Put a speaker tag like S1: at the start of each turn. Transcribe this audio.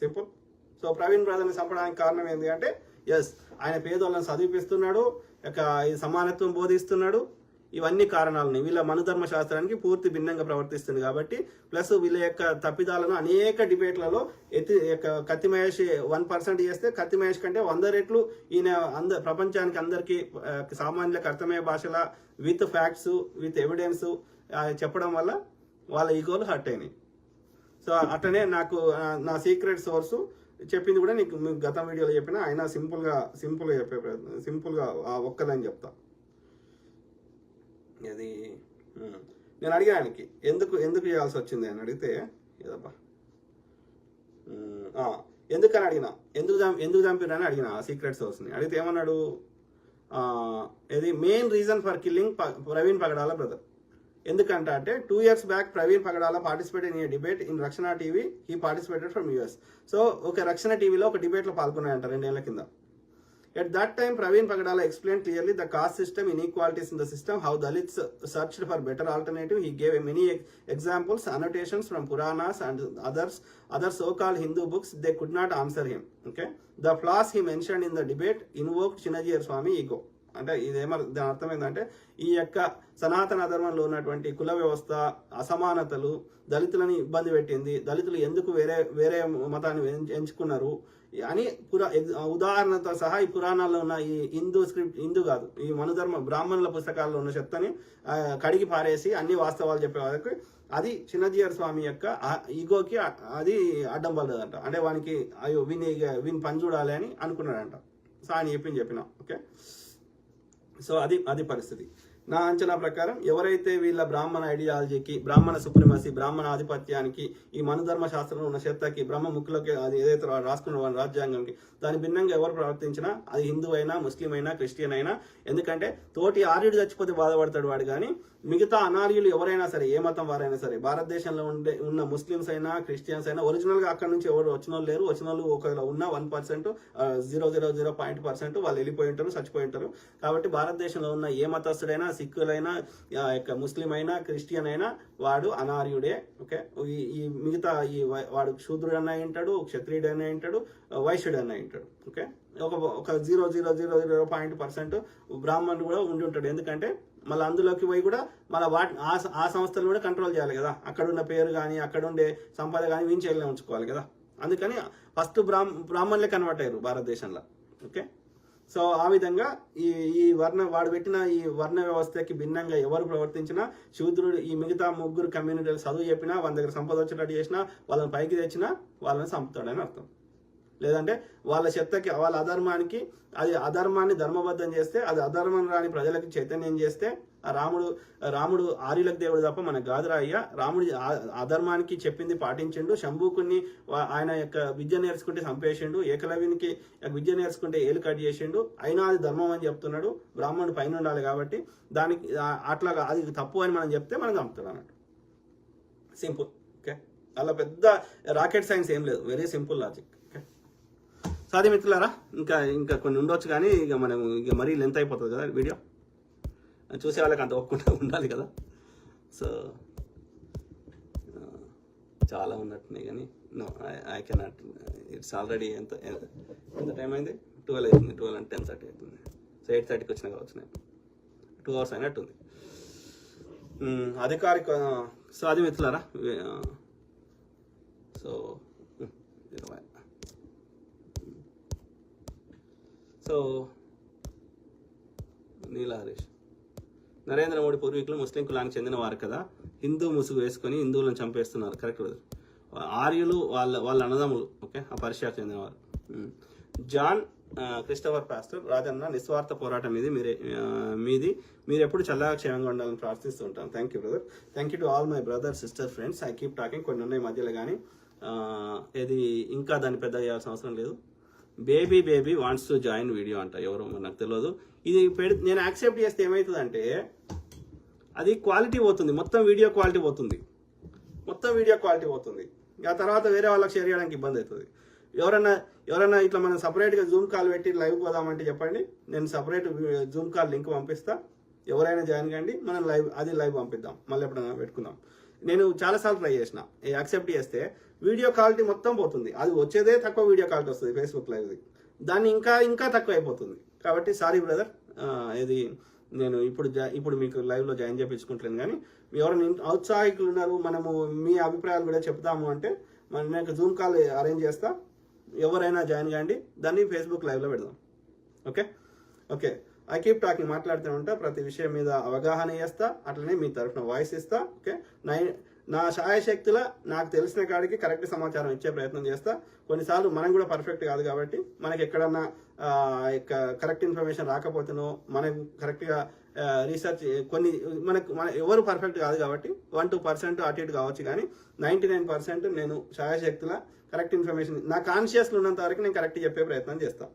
S1: Simple. So Praveen బ్రదర్ని చంపడానికి కారణం ఏంటి అంటే ఎస్ ఆయన పేదోళ్ళని చదివిపిస్తున్నాడు, ఈ సమానత్వం బోధిస్తున్నాడు, ఇవన్నీ కారణాలని వీళ్ళ మనుధర్మ శాస్త్రానికి పూర్తి భిన్నంగా ప్రవర్తిస్తుంది కాబట్టి, ప్లస్ వీళ్ళ యొక్క తప్పిదాలను అనేక డిబేట్లలో కత్తి మహేష్ 1% చేస్తే కత్తి మహేష్ కంటే 100 రెట్లు ఈయన ప్రపంచానికి అందరికీ సామాన్యులకు అర్థమయ్యే భాషల విత్ ఫ్యాక్ట్స్ విత్ ఎవిడెన్స్ చెప్పడం వల్ల వాళ్ళ ఈగోలు హర్ట్ అయినాయి. సో అట్లనే నాకు నా సీక్రెట్ సోర్సు చెప్పింది కూడా నీకు గత వీడియోలో చెప్పిన, ఆయన సింపుల్గా చెప్పే ప్రయత్నం, సింపుల్గా ఒక్కదని చెప్తా. అది నేను అడిగా ఆయనకి ఎందుకు చేయాల్సి వచ్చింది అని అడిగితే, ఏదబ్బా ఎందుకని అడిగిన, ఎందుకు చంపిరని అడిగిన సీక్రెట్ సోర్స్ని అడిగితే ఏమన్నాడు, ఇది main reason for killing Praveen Pagadala brother. ఎందుకంటే అంటే 2 years back Praveen Pagadala participated in a debate in Rakshana TV. He participated from US. So ఒక రక్షణ టీవీలో ఒక డిబేట్లో పాల్గొన్నాయంట 2 ఏళ్ల కింద. At that time, Praveen Pagadala explained clearly the caste system, inequalities in the system, how Dalits searched for better alternative. He gave many examples, annotations from Puranas and other so-called Hindu books. They could not answer him. Okay, the flaws he mentioned in the debate invoked Chinnajir Swami ego. అంటే దాని అర్థం ఏంటంటే ఈ యొక్క సనాతన ధర్మంలో ఉన్నటువంటి కుల వ్యవస్థ, అసమానతలు దళితులని ఇబ్బంది పెట్టింది, దళితులు ఎందుకు వేరే మతాన్ని ఎంచుకున్నారు అని ఉదాహరణతో సహా ఈ పురాణాల్లో ఉన్న ఈ హిందూ కాదు, ఈ మనుధర్మ బ్రాహ్మణుల పుస్తకాల్లో ఉన్న చెత్తని కడిగి పారేసి అన్ని వాస్తవాలు చెప్పే వాళ్ళకి అది చిన్నజీయర్ స్వామి యొక్క ఈగోకి అది అడ్డం పడదంట. అంటే వానికి అయ్యో వీని పని చూడాలి అని అనుకున్నాడంట. సో ఆయన చెప్పిన ఓకే. సో అది పరిస్థితి. నా అంచనా ప్రకారం ఎవరైతే వీళ్ళ బ్రాహ్మణ ఐడియాలజీకి, బ్రాహ్మణ సుప్రిమసీ, బ్రాహ్మణ ఆధిపత్యానికి, ఈ మనుధర్మ శాస్త్రంలో ఉన్న చెత్తకి, బ్రహ్మ ముక్కులకి, అది ఏదైతే రాసుకున్న వాళ్ళ రాజ్యాంగంకి దాని భిన్నంగా ఎవరు ప్రవర్తించినా, అది హిందూ అయినా, ముస్లిం అయినా, క్రిస్టియన్ అయినా, ఎందుకంటే తోటి ఆర్యుడు చచ్చిపోతే బాధపడతాడు వాడు, కానీ మిగతా అనార్యులు ఎవరైనా సరే, ఏ మతం వారైనా సరే, భారతదేశంలో ఉన్న ముస్లిమ్స్ అయినా, క్రిస్టియన్స్ అయినా, ఒరిజినల్గా అక్కడ నుంచి ఎవరు వచ్చిన వాళ్ళు లేరు. వచ్చిన వాళ్ళు ఒకవేళ ఉన్న 1%, 0.0% వాళ్ళు వెళ్ళిపోయి ఉంటారు, చచ్చిపోయి ఉంటారు. కాబట్టి భారతదేశంలో ఉన్న ఏ మతస్థుడైనా, సిక్కులైనా, ముస్లిం అయినా, క్రిస్టియన్ అయినా వాడు అనార్యుడే. ఓకే, ఈ మిగతా వాడు శూద్రుడు అన్న ఉంటాడు, క్షత్రియుడు అన్న ఉంటాడు, వైశ్యుడు అన్న ఉంటాడు. ఓకే, ఒక 0.0% బ్రాహ్మణుడు కూడా ఉండి ఉంటాడు. ఎందుకంటే మళ్ళీ అందులోకి పోయి కూడా మళ్ళీ ఆ సంస్థలు కూడా కంట్రోల్ చేయాలి కదా, అక్కడ ఉన్న పేరు కానీ, అక్కడ ఉండే సంపద కానీ వీంచేళ్ళనే ఉంచుకోవాలి కదా. అందుకని ఫస్ట్ బ్రాహ్మణులే కన్వర్ట్ అయ్యారు భారతదేశంలో. ఓకే, సో ఆ విధంగా వాడు పెట్టిన ఈ వర్ణ వ్యవస్థకి భిన్నంగా ఎవరు ప్రవర్తించినా, శూద్రుడు ఈ మిగతా ముగ్గురు కమ్యూనిటీలు చదువు చెప్పినా, వాళ్ళ దగ్గర సంపద వచ్చేటట్టు చేసినా, వాళ్ళని పైకి తెచ్చినా వాళ్ళని చంపుతాడని అర్థం. లేదంటే వాళ్ళ చెత్తకి, వాళ్ళ అధర్మానికి, అది అధర్మాన్ని ధర్మబద్ధం చేస్తే, అది అధర్మం రాని ప్రజలకు చైతన్యం చేస్తే, రాముడు ఆర్యులకు దేవుడు తప్ప మనకు కాదురా అయ్యా. రాముడు అధర్మానికి చెప్పింది పాటించిండు, శంభూకుని ఆయన యొక్క విద్య నేర్చుకుంటే చంపేసిండు, ఏకలవ్యునికి విద్య నేర్చుకుంటే ఏలు కట్ చేసిండు, అయినా అది ధర్మం అని చెప్తున్నాడు. బ్రాహ్మణుడు పైన ఉండాలి కాబట్టి దానికి అట్లాగా అది తప్పు అని మనం చెప్తే మనం చంపుతాడు అన్నట్టు. సింపుల్. ఓకే, అలా పెద్ద రాకెట్ సైన్స్ ఏం లేదు, వెరీ సింపుల్ లాజిక్. సాది మిత్రులారా, ఇంకా కొన్ని ఉండొచ్చు, కానీ మనం మరీ లెంత్ అయిపోతుంది కదా వీడియో, చూసే వాళ్ళకి అంత ఒప్పుకుంటూ ఉండాలి కదా. సో చాలా ఉన్నట్టున్నాయి, కానీ no I cannot. It's already ఎంత టైం అయింది? 12 అవుతుంది. 12 అంటే 10:30 అవుతుంది. సో 8:30కి వచ్చినా కావచ్చు, నేను 2 hours అయినట్టుంది. అధికారిక సాది మిత్రులారా, సో 20. సో నీలా హరీష్, నరేంద్ర మోడీ పూర్వీకులు ముస్లిం కులానికి చెందిన వారు కదా, హిందూ ముసుగు వేసుకొని హిందువులను చంపేస్తున్నారు. కరెక్ట్. ఆర్యులు వాళ్ళ అన్నదమ్ములు. ఓకే, ఆ పరిషాకు చెందినవారు. జాన్ క్రిస్టఫర్ పాస్టర్, రాజన్న నిస్వార్థ పోరాటం మీది మీరు ఎప్పుడు చల్లగా క్షేమంగా ఉండాలని ప్రార్థిస్తూ ఉంటాను. Thank you brother. Thank you to all my brother sister friends. I keep talking. కొన్ని ఉన్నాయి మధ్యలో, కానీ ఇది ఇంకా దాన్ని పెద్ద చేయాల్సిన అవసరం లేదు. Baby wants to join video అంట, ఎవరు నాకు తెలియదు. ఇది నేను యాక్సెప్ట్ చేస్తే ఏమవుతుందంటే అది క్వాలిటీ పోతుంది, మొత్తం వీడియో క్వాలిటీ పోతుంది. ఆ తర్వాత వేరే వాళ్ళకి షేర్ చేయడానికి ఇబ్బంది అవుతుంది. ఎవరన్నా ఇట్లా మనం సపరేట్గా జూమ్ కాల్ పెట్టి లైవ్ పోదామంటే చెప్పండి, నేను సపరేట్ జూమ్ కాల్ లింక్ పంపిస్తా, ఎవరైనా జాయిన్ కండి, మనం లైవ్ పంపిద్దాం, మళ్ళీ ఎప్పుడైనా పెట్టుకుందాం. నేను చాలాసార్లు ట్రై చేసిన యాక్సెప్ట్ చేస్తే వీడియో క్వాలిటీ మొత్తం పోతుంది. అది వచ్చేదే తక్కువ వీడియో క్వాలిటీ వస్తుంది ఫేస్బుక్ లైవ్ది, దాన్ని ఇంకా తక్కువ అయిపోతుంది. కాబట్టి సారీ బ్రదర్, ఇది నేను ఇప్పుడు మీకు లైవ్లో జాయిన్ చేయించుకుంటాను. కానీ ఎవరైనా ఔత్సాహికులు ఉన్నారు, మనము మీ అభిప్రాయాలు కూడా చెప్తాము అంటే నేను జూమ్ కాల్ అరేంజ్ చేస్తా, ఎవరైనా జాయిన్ కాండి, దాన్ని ఫేస్బుక్ లైవ్లో పెడదాం. ఓకే ఐ కీప్ టాకింగ్, మాట్లాడుతూ ఉంటా, ప్రతి విషయం మీద అవగాహన చేస్తా, అట్లనే మీ తరఫున వాయిస్ ఇస్తా. ఓకే, నా శాయశక్తుల నాకు తెలిసిన కాడికి కరెక్ట్ సమాచారం ఇచ్చే ప్రయత్నం చేస్తా. కొన్నిసార్లు మనం కూడా పర్ఫెక్ట్ కాదు కాబట్టి మనకి ఎక్కడన్నా కరెక్ట్ ఇన్ఫర్మేషన్ రాకపోతేనో, మనం కరెక్ట్గా రీసెర్చ్ మన ఎవరు పర్ఫెక్ట్ కాదు కాబట్టి 1-2% అటు ఇటు కావచ్చు, కానీ 99% నేను శాయశక్తుల కరెక్ట్ ఇన్ఫర్మేషన్ నా కాన్షియస్లో ఉన్నంత వరకు నేను కరెక్ట్ చెప్పే ప్రయత్నం చేస్తాను.